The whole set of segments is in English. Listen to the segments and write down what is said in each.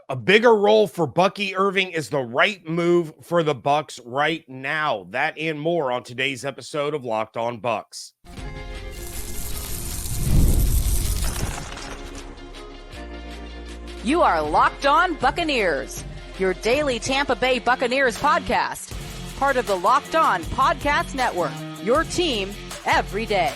A bigger role for Bucky Irving is the right move for the Bucs right now. That and more on today's episode of Locked On Bucs. You are Locked On Buccaneers, your daily Tampa Bay Buccaneers podcast. Part of the Locked On Podcast Network, your team every day.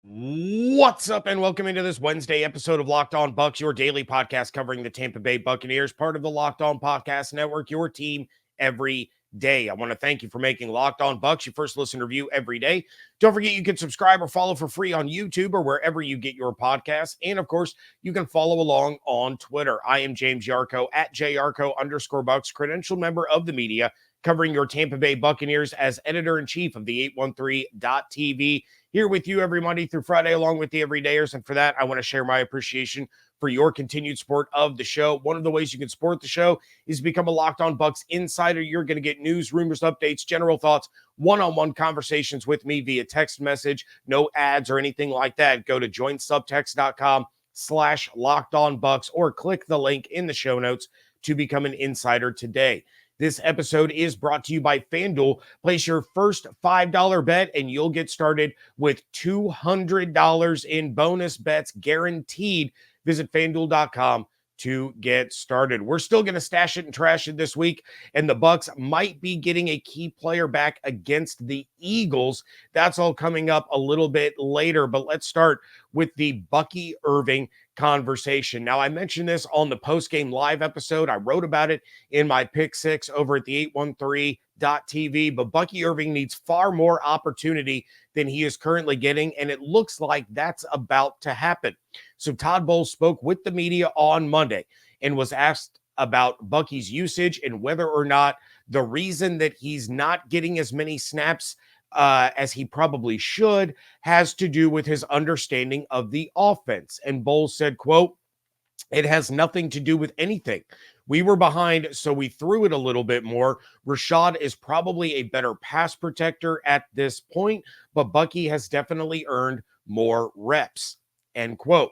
What's up, and welcome into this Wednesday episode of Locked On Bucs, your daily podcast covering the Tampa Bay Buccaneers, part of the Locked On Podcast Network, your team every day. I want to thank you for making Locked On Bucs your first listen review every day. Don't forget you can subscribe or follow for free on YouTube or wherever you get your podcasts. And of course, you can follow along on Twitter. I am James Yarcho at JYarcho_Bucs, credentialed member of the media, covering your Tampa Bay Buccaneers as editor-in-chief of the 813.tv. Here with you every Monday through Friday, along with the everydayers. And for that, I want to share my appreciation for your continued support of the show. One of the ways you can support the show is become a Locked On Bucs insider. You're going to get news, rumors, updates, general thoughts, one-on-one conversations with me via text message, no ads or anything like that. Go to joinsubtext.com/LockedOnBucs or click the link in the show notes to become an insider today. This episode is brought to you by FanDuel. Place your first $5 bet and you'll get started with $200 in bonus bets guaranteed. Visit FanDuel.com to get started. We're still going to stash it and trash it this week, and the Bucs might be getting a key player back against the Eagles. That's all coming up a little bit later, but let's start with the Bucky Irving conversation. Now, I mentioned this on the post-game live episode. I wrote about it in my Pick 6 over at the 813.tv, but Bucky Irving needs far more opportunity than he is currently getting, and it looks like that's about to happen. So Todd Bowles spoke with the media on Monday and was asked about Bucky's usage and whether or not the reason that he's not getting as many snaps as he probably should has to do with his understanding of the offense. And Bowles said, quote, "It has nothing to do with anything. We were behind, so we threw it a little bit more. Rachaad is probably a better pass protector at this point, but Bucky has definitely earned more reps." End quote.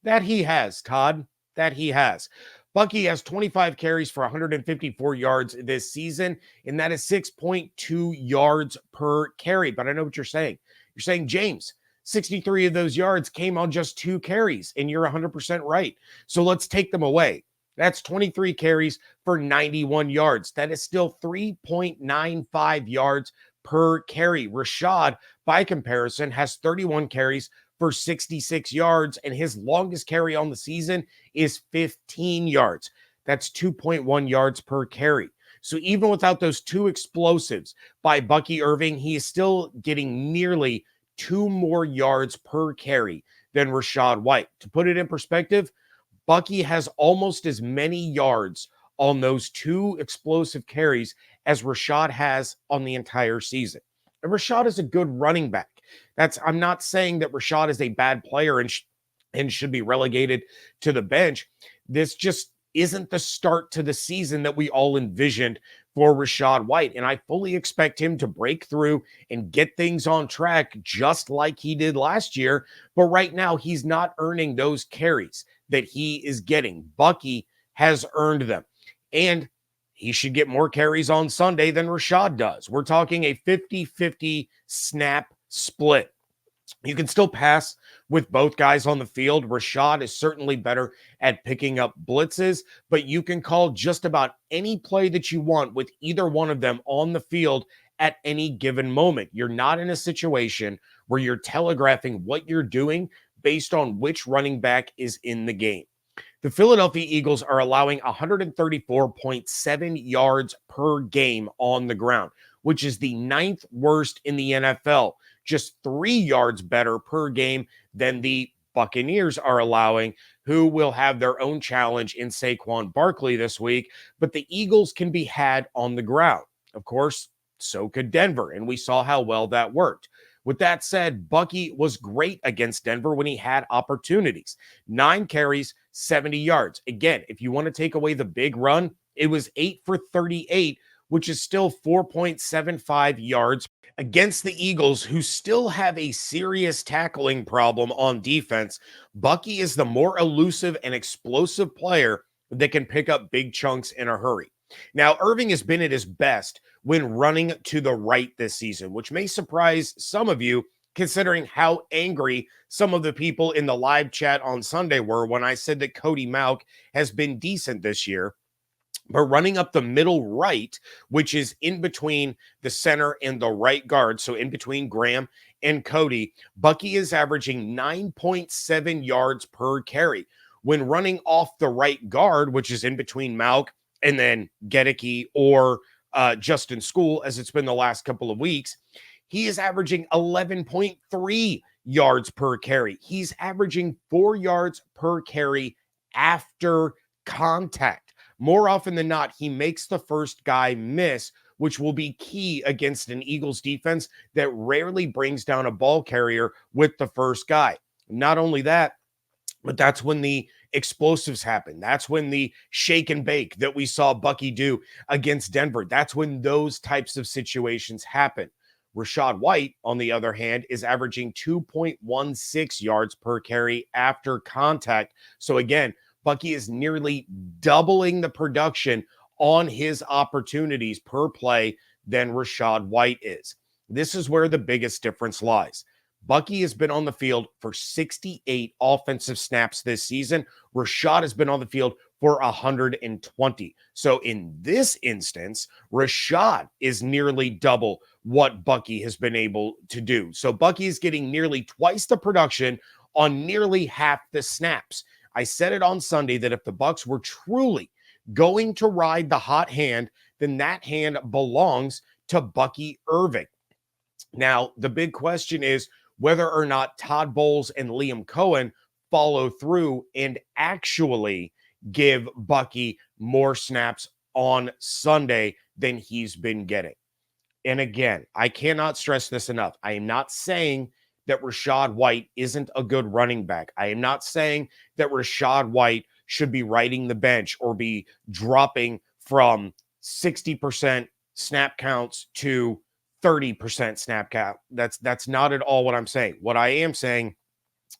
That he has, Todd. That he has. Bucky has 25 carries for 154 yards this season, and that is 6.2 yards per carry. But I know what you're saying. You're saying, James, 63 of those yards came on just 2 carries, and you're 100% right. So let's take them away. That's 23 carries for 91 yards. That is still 3.95 yards per carry. Rachaad, by comparison, has 31 carries for 66 yards, and his longest carry on the season is 15 yards. That's 2.1 yards per carry. So even without those two explosives by Bucky Irving, he is still getting nearly 2 more yards per carry than Rachaad White. To put it in perspective, Bucky has almost as many yards on those 2 explosive carries as Rachaad has on the entire season. And Rachaad is a good running back. I'm not saying that Rachaad is a bad player and should be relegated to the bench. This just isn't the start to the season that we all envisioned for Rachaad White. And I fully expect him to break through and get things on track just like he did last year. But right now, he's not earning those carries that he is getting. Bucky has earned them. And he should get more carries on Sunday than Rachaad does. We're talking a 50-50 snap split. You can still pass with both guys on the field. Rachaad is certainly better at picking up blitzes, but you can call just about any play that you want with either one of them on the field at any given moment. You're not in a situation where you're telegraphing what you're doing based on which running back is in the game. The Philadelphia Eagles are allowing 134.7 yards per game on the ground, which is the 9th worst in the NFL. Just 3 yards better per game than the Buccaneers are allowing, who will have their own challenge in Saquon Barkley this week. But the Eagles can be had on the ground. Of course, so could Denver, and we saw how well that worked. With that said, Bucky was great against Denver when he had opportunities. 9 carries, 70 yards. Again, if you want to take away the big run, it was 8 for 38, which is still 4.75 yards against the Eagles, who still have a serious tackling problem on defense. Bucky is the more elusive and explosive player that can pick up big chunks in a hurry. Now, Irving has been at his best when running to the right this season, which may surprise some of you considering how angry some of the people in the live chat on Sunday were when I said that Cody Mauch has been decent this year. But running up the middle right, which is in between the center and the right guard, so in between Graham and Cody, Bucky is averaging 9.7 yards per carry. When running off the right guard, which is in between Mauch and then Goedeke or Justin School, as it's been the last couple of weeks, he is averaging 11.3 yards per carry. He's averaging 4 yards per carry after contact. More often than not, he makes the first guy miss, which will be key against an Eagles defense that rarely brings down a ball carrier with the first guy. Not only that, but that's when the explosives happen. That's when the shake and bake that we saw Bucky do against Denver. That's when those types of situations happen. Rachaad White, on the other hand, is averaging 2.16 yards per carry after contact. So again, Bucky is nearly doubling the production on his opportunities per play than Rachaad White is. This is where the biggest difference lies. Bucky has been on the field for 68 offensive snaps this season. Rachaad has been on the field for 120. So in this instance, Rachaad is nearly double what Bucky has been able to do. So Bucky is getting nearly twice the production on nearly half the snaps. I said it on Sunday that if the Bucs were truly going to ride the hot hand, then that hand belongs to Bucky Irving. Now, the big question is whether or not Todd Bowles and Liam Cohen follow through and actually give Bucky more snaps on Sunday than he's been getting. And again, I cannot stress this enough. I am not saying that Rachaad White isn't a good running back. I am not saying that Rachaad White should be riding the bench or be dropping from 60% snap counts to 30% snap count. That's not at all what I'm saying. What I am saying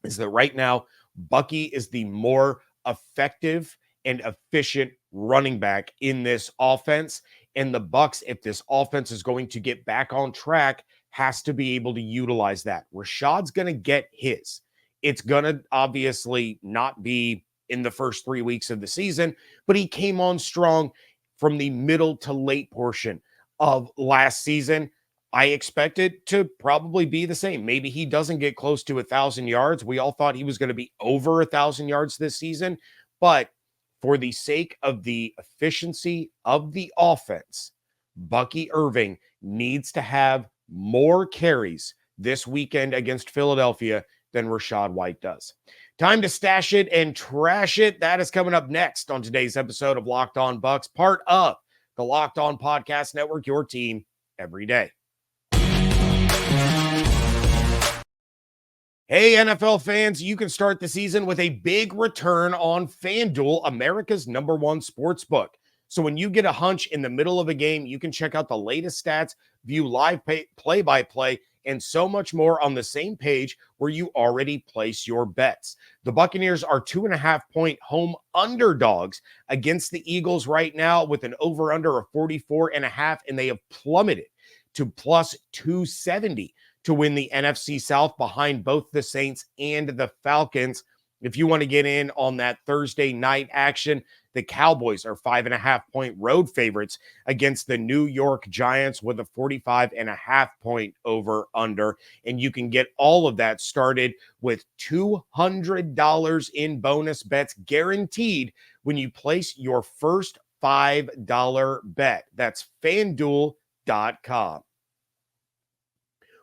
is that right now, Bucky is the more effective and efficient running back in this offense. And the Bucs, if this offense is going to get back on track, has to be able to utilize that. Rashaad's going to get his. It's going to obviously not be in the first 3 weeks of the season, but he came on strong from the middle to late portion of last season. I expect it to probably be the same. Maybe he doesn't get close to 1,000 yards. We all thought he was going to be over 1,000 yards this season, but for the sake of the efficiency of the offense, Bucky Irving needs to have more carries this weekend against Philadelphia than Rachaad White does. Time to stash it and trash it. That is coming up next on today's episode of Locked On Bucs, part of the Locked On Podcast Network, your team every day. Hey, NFL fans, you can start the season with a big return on FanDuel, America's #1 sportsbook. So when you get a hunch in the middle of a game, you can check out the latest stats, view live play-by-play, and so much more on the same page where you already place your bets. The Buccaneers are 2.5-point home underdogs against the Eagles right now with an over-under of 44.5, and they have plummeted to plus 270 to win the NFC South behind both the Saints and the Falcons. If you want to get in on that Thursday night action, the Cowboys are 5.5-point road favorites against the New York Giants with a 45.5-point over-under. And you can get all of that started with $200 in bonus bets guaranteed when you place your first $5 bet. That's FanDuel.com.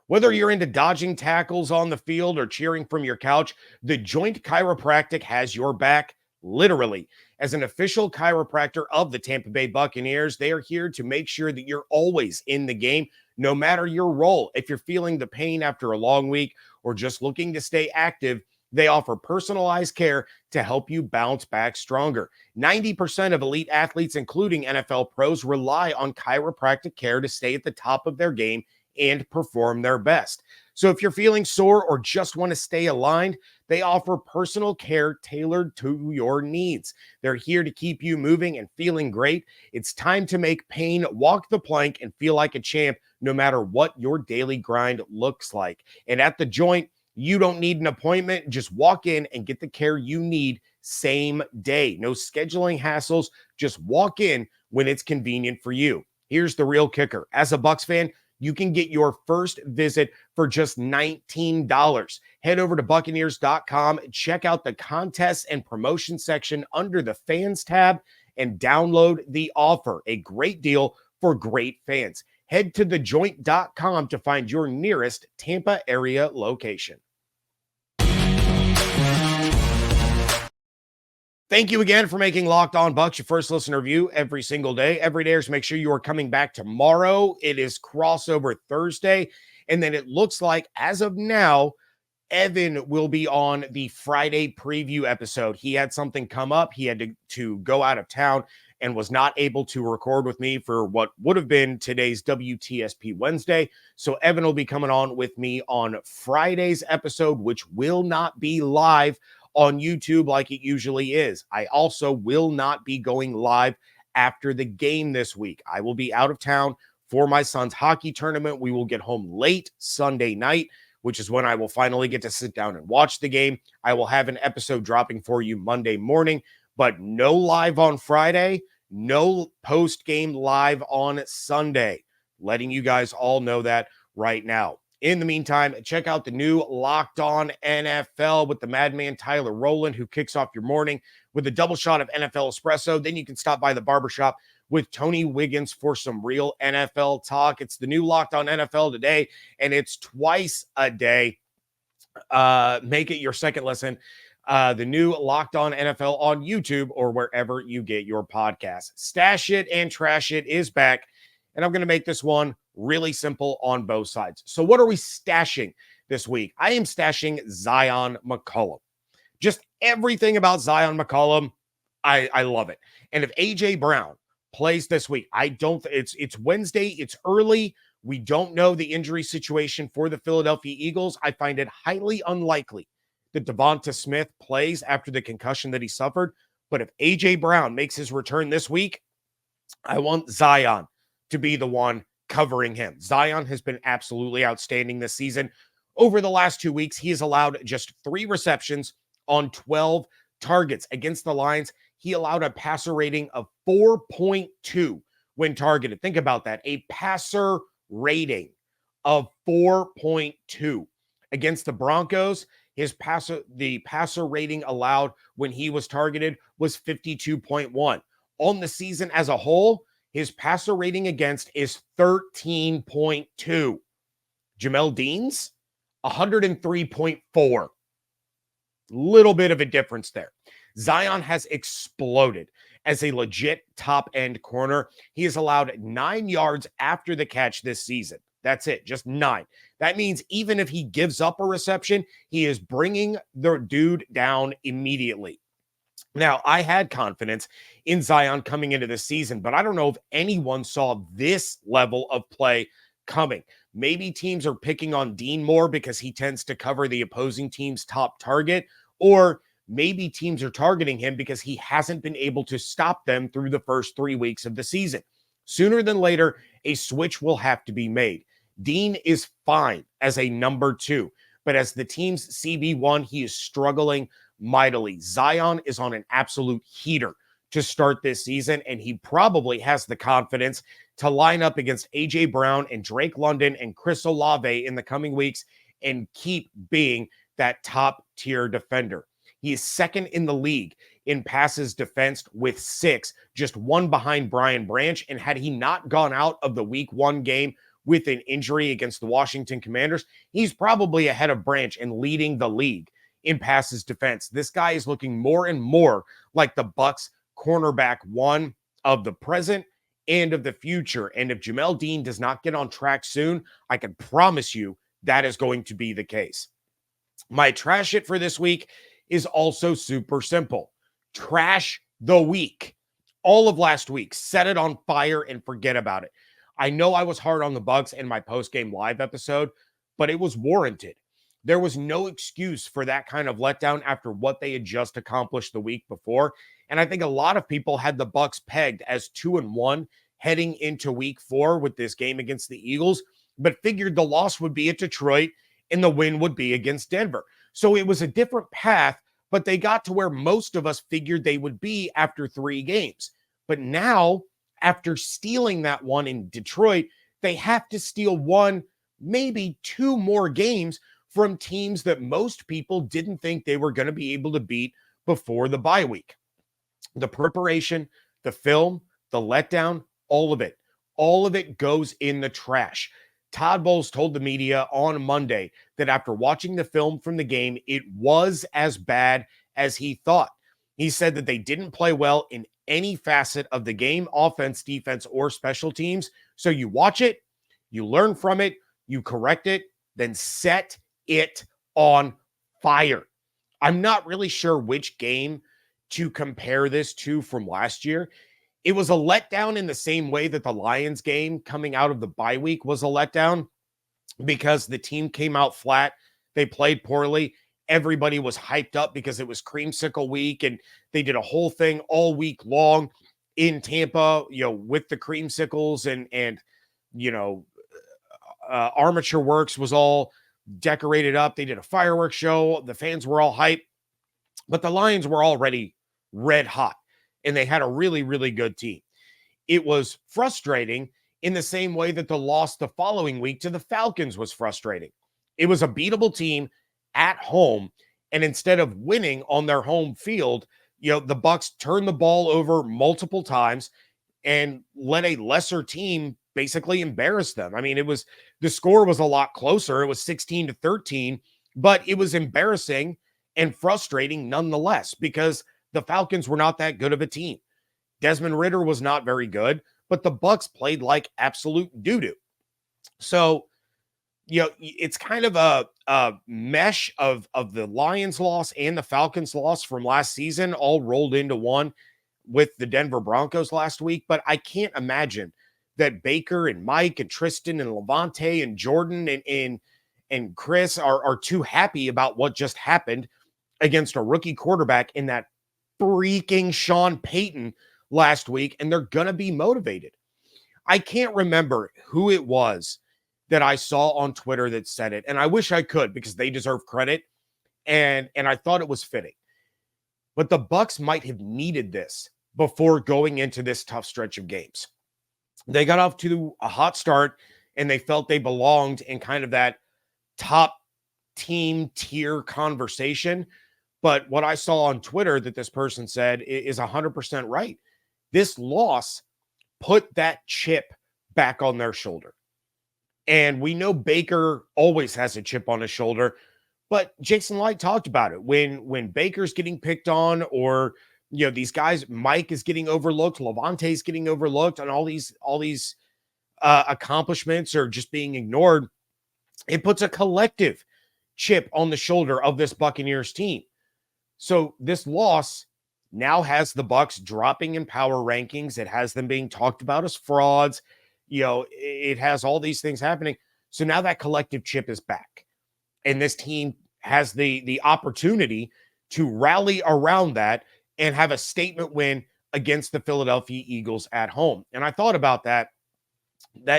Whether you're into dodging tackles on the field or cheering from your couch, The Joint Chiropractic has your back, literally. As an official chiropractor of the Tampa Bay Buccaneers, they are here to make sure that you're always in the game, no matter your role. If you're feeling the pain after a long week or just looking to stay active, they offer personalized care to help you bounce back stronger. 90% of elite athletes, including NFL pros, rely on chiropractic care to stay at the top of their game and perform their best. So if you're feeling sore or just want to stay aligned, They offer personal care tailored to your needs. They're here to keep you moving and feeling great. It's time to make pain walk the plank and feel like a champ, no matter what your daily grind looks like. And at The Joint, you don't need an appointment. Just walk in and get the care you need same day. No scheduling hassles. Just walk in when it's convenient for you. Here's the real kicker. As a Bucs fan, you can get your first visit for just $19. Head over to Buccaneers.com, check out the contests and promotion section under the fans tab, and download the offer. A great deal for great fans. Head to thejoint.com to find your nearest Tampa area location. Thank you again for making Locked On Bucs your first listen review every single day. Every day, so make sure you are coming back tomorrow. It is crossover Thursday. And then it looks like, as of now, Evan will be on the Friday preview episode. He had something come up. He had to go out of town and was not able to record with me for what would have been today's WTSP Wednesday. So Evan will be coming on with me on Friday's episode, which will not be live on YouTube like it usually is. I also will not be going live after the game this week. I will be out of town for my son's hockey tournament. We will get home late Sunday night, which is when I will finally get to sit down and watch the game. I will have an episode dropping for you Monday morning, but no live on Friday, no post-game live on Sunday. Letting you guys all know that right now. In the meantime, check out the new Locked On NFL with the madman Tyler Rowland, who kicks off your morning with a double shot of NFL espresso. Then you can stop by the barbershop with Tony Wiggins for some real NFL talk. It's the new Locked On NFL today, and it's twice a day. Make it your second listen. The new Locked On NFL on YouTube or wherever you get your podcasts. Stash It and Trash It is back, and I'm going to make this one really simple on both sides. So what are we stashing this week? I am stashing Zyon McCollum. Just everything about Zyon McCollum, I love it. And if A.J. Brown plays this week, it's Wednesday, it's early. We don't know the injury situation for the Philadelphia Eagles. I find it highly unlikely that Devonta Smith plays after the concussion that he suffered. But if A.J. Brown makes his return this week, I want Zyon to be the one covering him. Zyon has been absolutely outstanding this season. Over the last 2 weeks, he has allowed just 3 receptions on 12 targets. Against the Lions, he allowed a passer rating of 4.2 when targeted. Think about that. A passer rating of 4.2. Against the Broncos, the passer rating allowed when he was targeted was 52.1. On the season as a whole, his passer rating against is 13.2. Jamel Dean's 103.4. Little bit of a difference there. Zyon has exploded as a legit top-end corner. He has allowed 9 yards after the catch this season. That's it, just 9. That means even if he gives up a reception, he is bringing the dude down immediately. Now, I had confidence in Zyon coming into the season, but I don't know if anyone saw this level of play coming. Maybe teams are picking on Dean more because he tends to cover the opposing team's top target, or maybe teams are targeting him because he hasn't been able to stop them through the first 3 weeks of the season. Sooner than later, a switch will have to be made. Dean is fine as a number 2, but as the team's CB1, he is struggling mightily. Zyon is on an absolute heater to start this season, and he probably has the confidence to line up against A.J. Brown and Drake London and Chris Olave in the coming weeks and keep being that top-tier defender. He is second in the league in passes defensed with 6, just 1 behind Brian Branch, and had he not gone out of the Week 1 game with an injury against the Washington Commanders, he's probably ahead of Branch and leading the league in passes defense. This guy is looking more and more like the Bucs cornerback 1 of the present and of the future. And if Jamel Dean does not get on track soon, I can promise you that is going to be the case. My trash it for this week is also super simple. Trash the week. All of last week, set it on fire and forget about it. I know I was hard on the Bucs in my post-game live episode, but it was warranted. There was no excuse for that kind of letdown after what they had just accomplished the week before. And I think a lot of people had the Bucs pegged as 2-1 heading into week 4 with this game against the Eagles, but figured the loss would be at Detroit and the win would be against Denver. So it was a different path, but they got to where most of us figured they would be after 3 games. But now, after stealing that one in Detroit, they have to steal 1, maybe 2 more games from teams that most people didn't think they were going to be able to beat before the bye week. The preparation, the film, the letdown, all of it goes in the trash. Todd Bowles told the media on Monday that after watching the film from the game, it was as bad as he thought. He said that they didn't play well in any facet of the game, offense, defense, or special teams. So you watch it, you learn from it, you correct it, then set it on fire. I'm not really sure which game to compare this to from last year. It was a letdown in the same way that the Lions game coming out of the bye week was a letdown because the team came out flat. They played poorly. Everybody was hyped up because it was creamsicle week and they did a whole thing all week long in Tampa, with the creamsicles and Armature Works was all decorated up. They did a fireworks show. The fans were all hyped, but the Lions were already red hot and they had a really, really good team. It was frustrating in the same way that the loss the following week to the Falcons was frustrating. It was a beatable team at home, and instead of winning on their home field, the Bucs turned the ball over multiple times and let a lesser team basically embarrass them. I mean, the score was a lot closer. It was 16-13, but it was embarrassing and frustrating nonetheless because the Falcons were not that good of a team. Desmond Ridder was not very good, but the Bucs played like absolute doo-doo. So, it's kind of a mesh of the Lions loss and the Falcons loss from last season all rolled into one with the Denver Broncos last week. But I can't imagine that Baker and Mike and Tristan and Levante and Jordan and Chris are too happy about what just happened against a rookie quarterback in that freaking Sean Payton last week, and they're going to be motivated. I can't remember who it was that I saw on Twitter that said it, and I wish I could because they deserve credit, and I thought it was fitting. But the Bucs might have needed this before going into this tough stretch of games. They got off to a hot start, and they felt they belonged in kind of that top team tier conversation. But what I saw on Twitter that this person said is 100% right. This loss put that chip back on their shoulder. And we know Baker always has a chip on his shoulder, but Jason Light talked about it. When Baker's getting picked on or, these guys, Mike is getting overlooked, Levante's getting overlooked, and all these accomplishments are just being ignored, it puts a collective chip on the shoulder of this Buccaneers team. So this loss now has the Bucs dropping in power rankings. It has them being talked about as frauds. It has all these things happening. So now that collective chip is back. And this team has the opportunity to rally around that and have a statement win against the Philadelphia Eagles at home. And I thought about that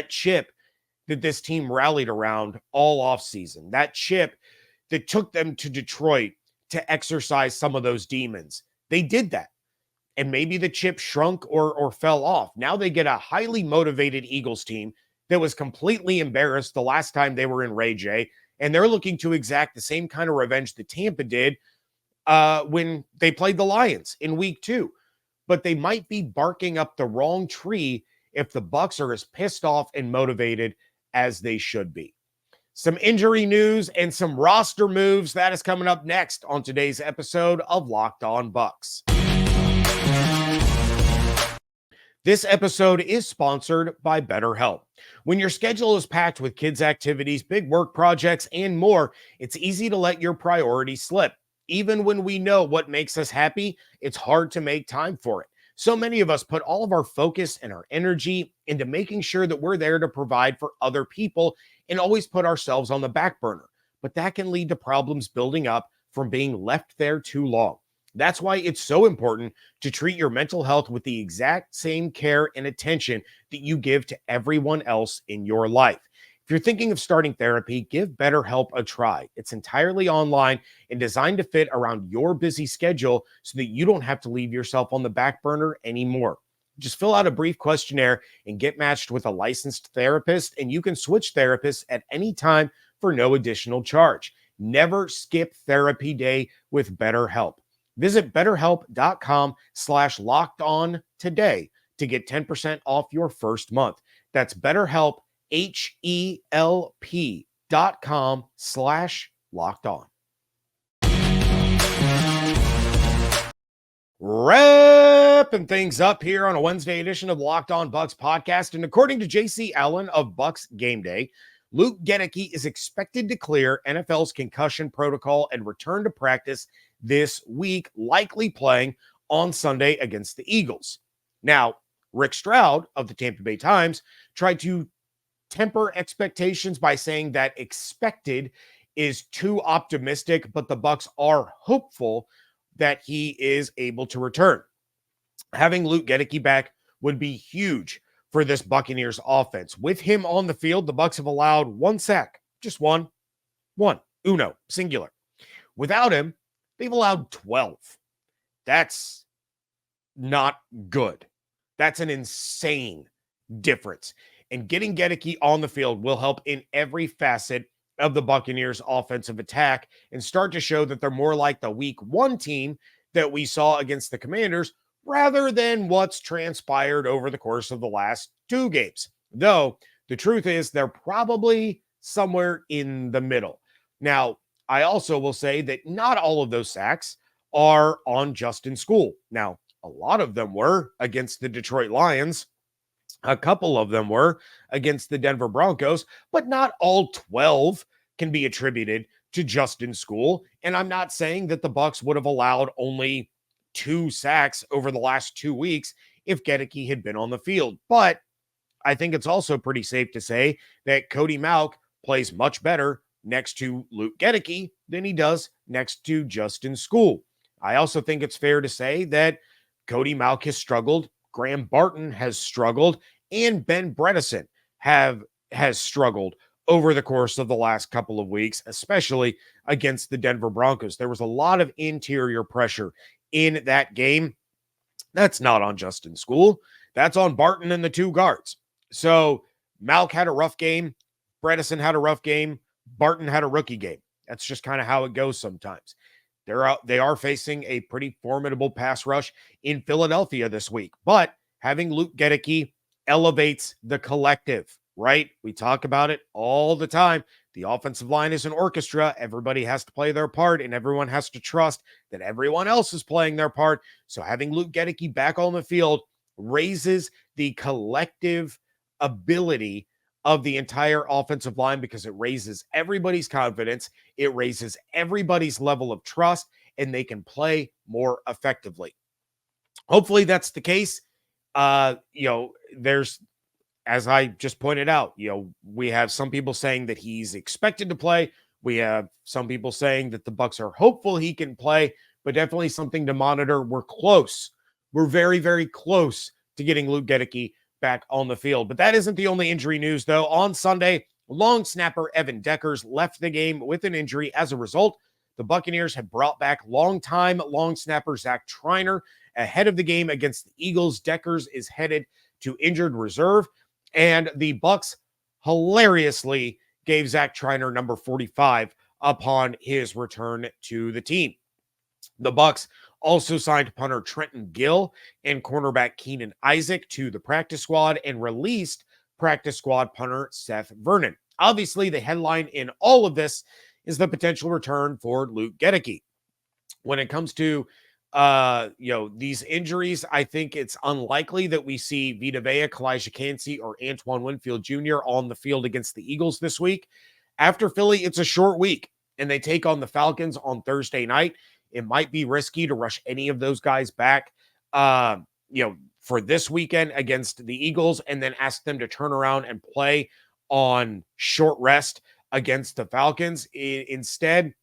chip that this team rallied around all offseason, that chip that took them to Detroit to exercise some of those demons. They did that. And maybe the chip shrunk or fell off. Now they get a highly motivated Eagles team that was completely embarrassed the last time they were in Ray J. And they're looking to exact the same kind of revenge that Tampa did when they played the Lions in week 2. But they might be barking up the wrong tree if the Bucs are as pissed off and motivated as they should be. Some injury news and some roster moves. That is coming up next on today's episode of Locked On Bucs. This episode is sponsored by BetterHelp. When your schedule is packed with kids' activities, big work projects, and more, it's easy to let your priorities slip. Even when we know what makes us happy, it's hard to make time for it. So many of us put all of our focus and our energy into making sure that we're there to provide for other people and always put ourselves on the back burner. but that can lead to problems building up from being left there too long. That's why it's so important to treat your mental health with the exact same care and attention that you give to everyone else in your life. If you're thinking of starting therapy, give BetterHelp a try. It's entirely online and designed to fit around your busy schedule so that you don't have to leave yourself on the back burner anymore. Just fill out a brief questionnaire and get matched with a licensed therapist, and you can switch therapists at any time for no additional charge. Never skip therapy day with BetterHelp. Visit betterhelp.com/lockedon today to get 10% off your first month. That's BetterHelp, HELP.com/lockedon. Wrapping things up here on a Wednesday edition of Locked On Bucs podcast. And according to JC Allen of Bucs Game Day, Luke Goedeke is expected to clear NFL's concussion protocol and return to practice this week, likely playing on Sunday against the Eagles. Now, Rick Stroud of the Tampa Bay Times tried to temper expectations by saying that expected is too optimistic, but the Bucs are hopeful that he is able to return. Having Luke Goedeke back would be huge for this Buccaneers offense. With him on the field, the Bucs have allowed one sack, just one, uno, singular. Without him, they've allowed 12. That's not good. That's an insane difference. And getting Goedeke on the field will help in every facet of the Buccaneers offensive attack and start to show that they're more like the week 1 team that we saw against the Commanders rather than what's transpired over the course of the last 2 games. Though the truth is they're probably somewhere in the middle. Now, I also will say that not all of those sacks are on Justin Skule. Now, a lot of them were against the Detroit Lions. A couple of them were against the Denver Broncos, but not all 12 can be attributed to Justin Skule. And I'm not saying that the Bucs would have allowed only 2 sacks over the last 2 weeks if Goedeke had been on the field. But I think it's also pretty safe to say that Cody Mauch plays much better next to Luke Goedeke than he does next to Justin Skule. I also think it's fair to say that Cody Mauch has struggled, Graham Barton has struggled, and Ben Bredeson has struggled over the course of the last couple of weeks, especially against the Denver Broncos. There was a lot of interior pressure in that game. That's not on Justin Skule. That's on Barton and the 2 guards. So Mauch had a rough game. Bredeson had a rough game. Barton had a rookie game. That's just kind of how it goes sometimes. They are facing a pretty formidable pass rush in Philadelphia this week. But having Luke Goedeke elevates the collective, right? We talk about it all the time. The offensive line is an orchestra. Everybody has to play their part, and everyone has to trust that everyone else is playing their part. So having Luke Goedeke back on the field raises the collective ability of the entire offensive line because it raises everybody's confidence. It raises everybody's level of trust, and they can play more effectively. Hopefully that's the case. There's, as I just pointed out, we have some people saying that he's expected to play. We have some people saying that the Bucs are hopeful he can play, but definitely something to monitor. We're close. We're very, very close to getting Luke Goedeke back on the field. But that isn't the only injury news, though. On Sunday, long snapper Evan Deckers left the game with an injury. As a result, the Buccaneers have brought back longtime long snapper Zach Triner ahead of the game against the Eagles. Deckers is headed to injured reserve, and the Bucs hilariously gave Zach Triner number 45 upon his return to the team. The Bucs also signed punter Trenton Gill and cornerback Keenan Isaac to the practice squad and released practice squad punter Seth Vernon. Obviously, the headline in all of this is the potential return for Luke Goedeke. When it comes to these injuries, I think it's unlikely that we see Vita Vea, Kalijah Kancey, or Antoine Winfield Jr. on the field against the Eagles this week. After Philly, it's a short week, and they take on the Falcons on Thursday night. It might be risky to rush any of those guys back, for this weekend against the Eagles and then ask them to turn around and play on short rest against the Falcons. Instead,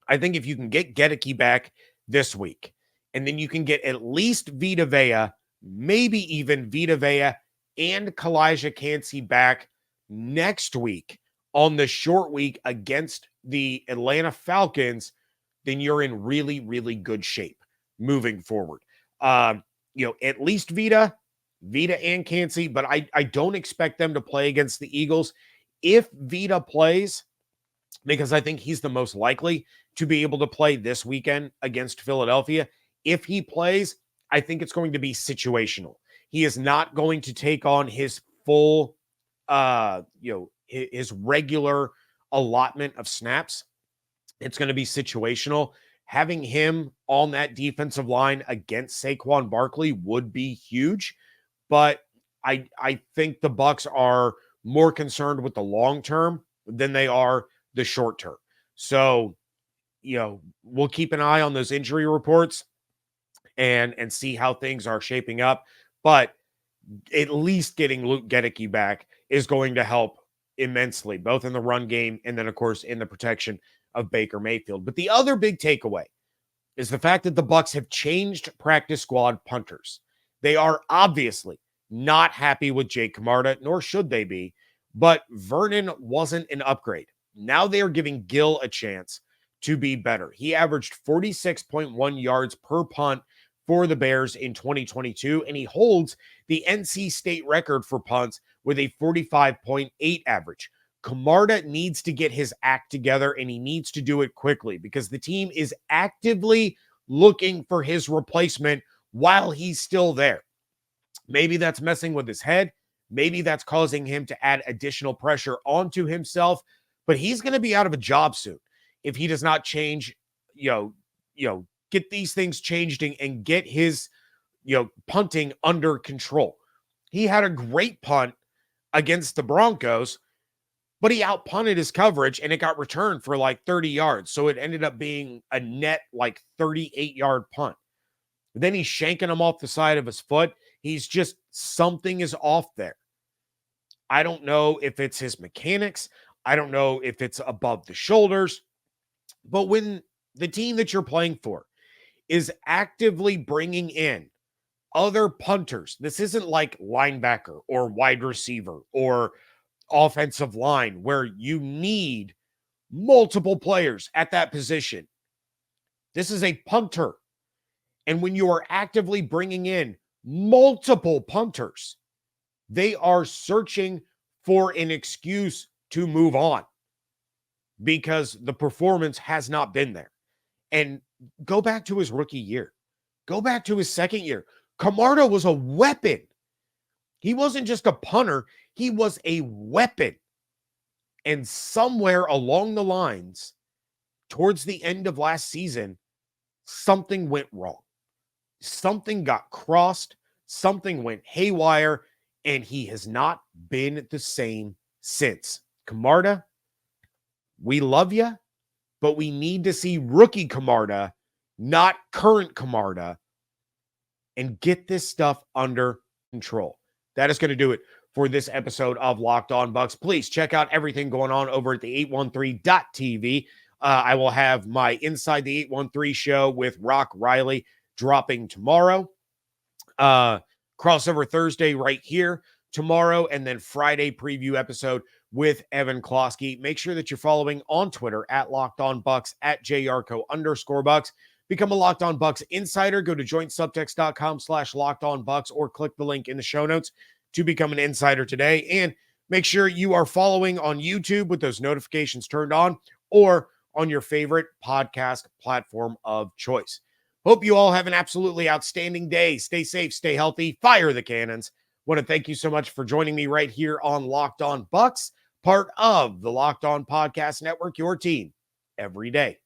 I think if you can get Goedeke back this week, and then you can get at least Vita Vea, maybe even Vita Vea and Kalijah Cansey back next week on the short week against the Atlanta Falcons, then you're in really, really good shape moving forward. At least Vita and Cansey, but I don't expect them to play against the Eagles. If Vita plays, because I think he's the most likely to be able to play this weekend against Philadelphia, if he plays, I think it's going to be situational. He is not going to take on his full, his regular allotment of snaps. It's going to be situational. Having him on that defensive line against Saquon Barkley would be huge, but I think the Bucs are more concerned with the long term than they are the short term. So, we'll keep an eye on those injury reports and see how things are shaping up. But at least getting Luke Goedeke back is going to help immensely, both in the run game and then, of course, in the protection of Baker Mayfield. But the other big takeaway is the fact that the Bucs have changed practice squad punters. They are obviously not happy with Jake Camarda, nor should they be, but Vernon wasn't an upgrade. Now they are giving Gill a chance to be better. He averaged 46.1 yards per punt for the Bears in 2022, and he holds the NC State record for punts with a 45.8 average. Camarda needs to get his act together, and he needs to do it quickly because the team is actively looking for his replacement while he's still there. Maybe that's messing with his head. Maybe that's causing him to add additional pressure onto himself, but he's going to be out of a job soon if he does not change, get these things changed and get his, punting under control. He had a great punt against the Broncos, but he outpunted his coverage and it got returned for like 30 yards. So it ended up being a net like 38-yard punt. Then he's shanking him off the side of his foot. He's just, something is off there. I don't know if it's his mechanics. I don't know if it's above the shoulders. But when the team that you're playing for is actively bringing in other punters, this isn't like linebacker or wide receiver or offensive line where you need multiple players at that position. This is a punter. And when you are actively bringing in multiple punters, they are searching for an excuse to move on because the performance has not been there. And go back to his rookie year. Go back to his second year. Camarda was a weapon. He wasn't just a punter. He was a weapon. And somewhere along the lines, towards the end of last season, something went wrong. Something got crossed. Something went haywire. And he has not been the same since. Camarda, we love you, but we need to see rookie Camarda, not current Camarda, and get this stuff under control. That is going to do it for this episode of Locked On Bucs. Please check out everything going on over at the 813.tv. I will have my Inside the 813 show with Rock Riley dropping tomorrow. Crossover Thursday right here tomorrow, and then Friday preview episode with Evan Klosky. Make sure that you're following on Twitter at Locked On Bucs, at JYarcho_Bucs. Become a Locked On Bucs insider. Go to joinsubtext.com/Locked On Bucs or click the link in the show notes to become an insider today. And make sure you are following on YouTube with those notifications turned on or on your favorite podcast platform of choice. Hope you all have an absolutely outstanding day. Stay safe, stay healthy, fire the cannons. Want to thank you so much for joining me right here on Locked On Bucs, part of the Locked On Podcast Network, your team every day.